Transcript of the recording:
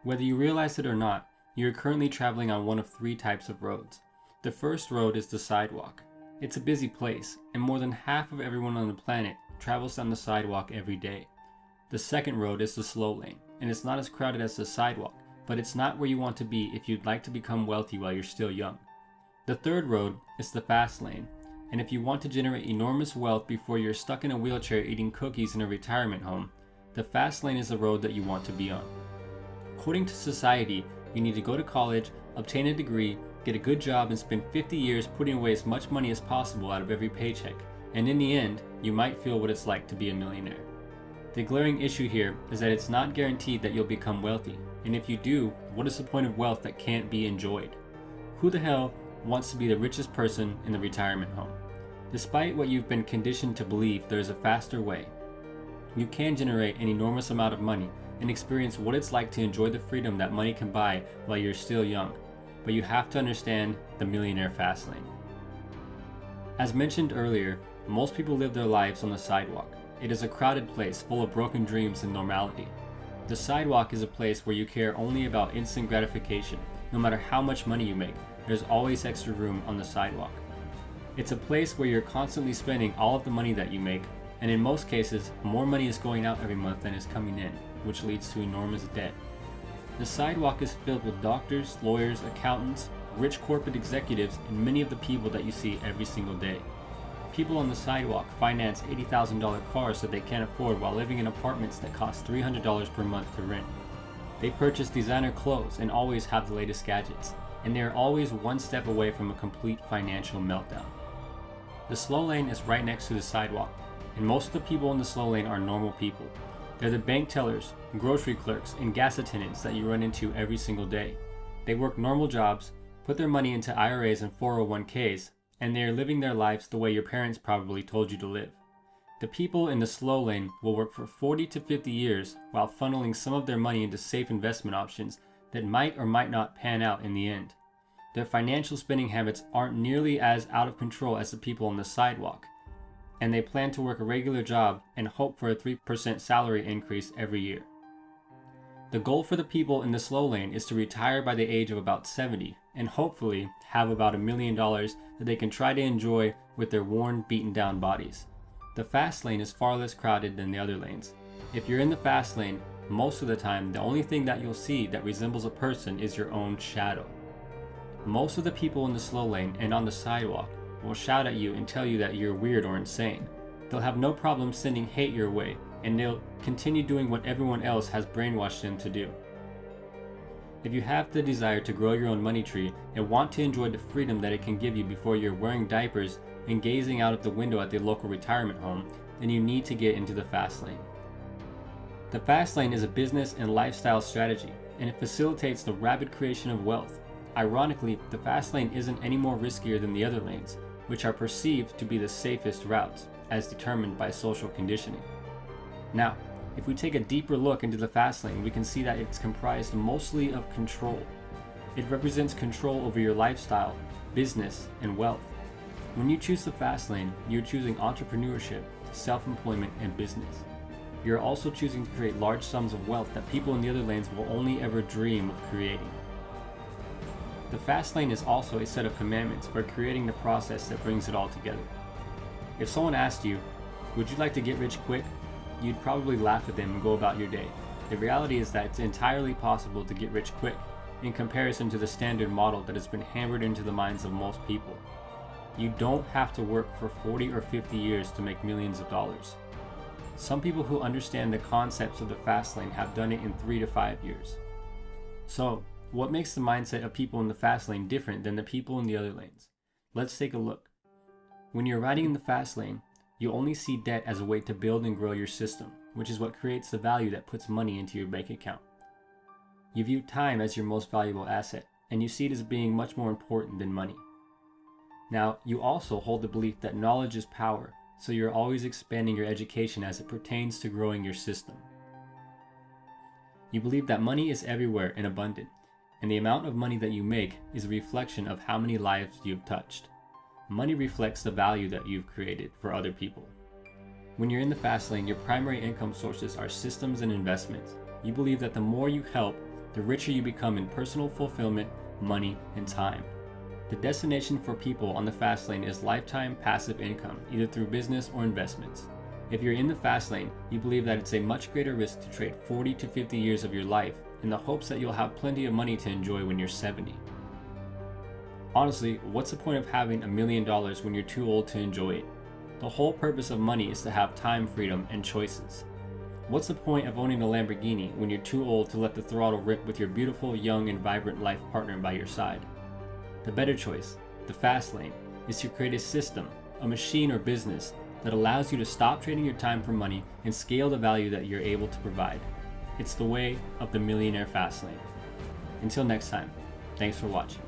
Whether you realize it or not, you are currently traveling on one of three types of roads. The first road is the sidewalk. It's a busy place, and more than half of everyone on the planet travels down the sidewalk every day. The second road is the slow lane, and it's not as crowded as the sidewalk, but it's not where you want to be if you'd like to become wealthy while you're still young. The third road is the fast lane, and if you want to generate enormous wealth before you're stuck in a wheelchair eating cookies in a retirement home, the fast lane is the road that you want to be on. According to society, you need to go to college, obtain a degree, get a good job, and spend 50 years putting away as much money as possible out of every paycheck, and in the end, you might feel what it's like to be a millionaire. The glaring issue here is that it's not guaranteed that you'll become wealthy, and if you do, what is the point of wealth that can't be enjoyed? Who the hell wants to be the richest person in the retirement home? Despite what you've been conditioned to believe, there is a faster way. You can generate an enormous amount of money and experience what it's like to enjoy the freedom that money can buy while you're still young, but you have to understand the millionaire fast lane. As mentioned earlier, most people live their lives on the sidewalk. It is a crowded place full of broken dreams and normality. The sidewalk is a place where you care only about instant gratification. No matter how much money you make, there's always extra room on the sidewalk. It's a place where you're constantly spending all of the money that you make, and in most cases, more money is going out every month than is coming in, which leads to enormous debt. The sidewalk is filled with doctors, lawyers, accountants, rich corporate executives, and many of the people that you see every single day. People on the sidewalk finance $80,000 cars that they can't afford while living in apartments that cost $300 per month to rent. They purchase designer clothes and always have the latest gadgets, and they are always one step away from a complete financial meltdown. The slow lane is right next to the sidewalk, and most of the people in the slow lane are normal people. They're the bank tellers, grocery clerks, and gas attendants that you run into every single day. They work normal jobs, put their money into IRAs and 401ks, and they are living their lives the way your parents probably told you to live. The people in the slow lane will work for 40 to 50 years while funneling some of their money into safe investment options that might or might not pan out in the end. Their financial spending habits aren't nearly as out of control as the people on the sidewalk, and they plan to work a regular job and hope for a 3% salary increase every year. The goal for the people in the slow lane is to retire by the age of about 70 and hopefully have about $1 million that they can try to enjoy with their worn, beaten down bodies. The fast lane is far less crowded than the other lanes. If you're in the fast lane, most of the time the only thing that you'll see that resembles a person is your own shadow. Most of the people in the slow lane and on the sidewalk will shout at you and tell you that you're weird or insane. They'll have no problem sending hate your way, and they'll continue doing what everyone else has brainwashed them to do. If you have the desire to grow your own money tree and want to enjoy the freedom that it can give you before you're wearing diapers and gazing out of the window at the local retirement home, then you need to get into the fast lane. The fast lane is a business and lifestyle strategy, and it facilitates the rapid creation of wealth. Ironically, the fast lane isn't any more riskier than the other lanes, which are perceived to be the safest routes, as determined by social conditioning. Now, if we take a deeper look into the fast lane, we can see that it's comprised mostly of control. It represents control over your lifestyle, business, and wealth. When you choose the fast lane, you're choosing entrepreneurship, self-employment, and business. You're also choosing to create large sums of wealth that people in the other lanes will only ever dream of creating. The fast lane is also a set of commandments for creating the process that brings it all together. If someone asked you, would you like to get rich quick? You'd probably laugh at them and go about your day. The reality is that it's entirely possible to get rich quick in comparison to the standard model that has been hammered into the minds of most people. You don't have to work for 40 or 50 years to make millions of dollars. Some people who understand the concepts of the fast lane have done it in 3 to 5 years. So, what makes the mindset of people in the fast lane different than the people in the other lanes? Let's take a look. When you're riding in the fast lane, you only see debt as a way to build and grow your system, which is what creates the value that puts money into your bank account. You view time as your most valuable asset, and you see it as being much more important than money. Now, you also hold the belief that knowledge is power, so you're always expanding your education as it pertains to growing your system. You believe that money is everywhere and abundant, and the amount of money that you make is a reflection of how many lives you've touched. Money reflects the value that you've created for other people. When you're in the fast lane, your primary income sources are systems and investments. You believe that the more you help, the richer you become in personal fulfillment, money, and time. The destination for people on the fast lane is lifetime passive income, either through business or investments. If you're in the fast lane, you believe that it's a much greater risk to trade 40 to 50 years of your life in the hopes that you'll have plenty of money to enjoy when you're 70. Honestly, what's the point of having $1 million when you're too old to enjoy it? The whole purpose of money is to have time freedom and choices. What's the point of owning a Lamborghini when you're too old to let the throttle rip with your beautiful, young, and vibrant life partner by your side? The better choice, the fast lane, is to create a system, a machine or business that allows you to stop trading your time for money and scale the value that you're able to provide. It's the way of the millionaire fast lane. Until next time, thanks for watching.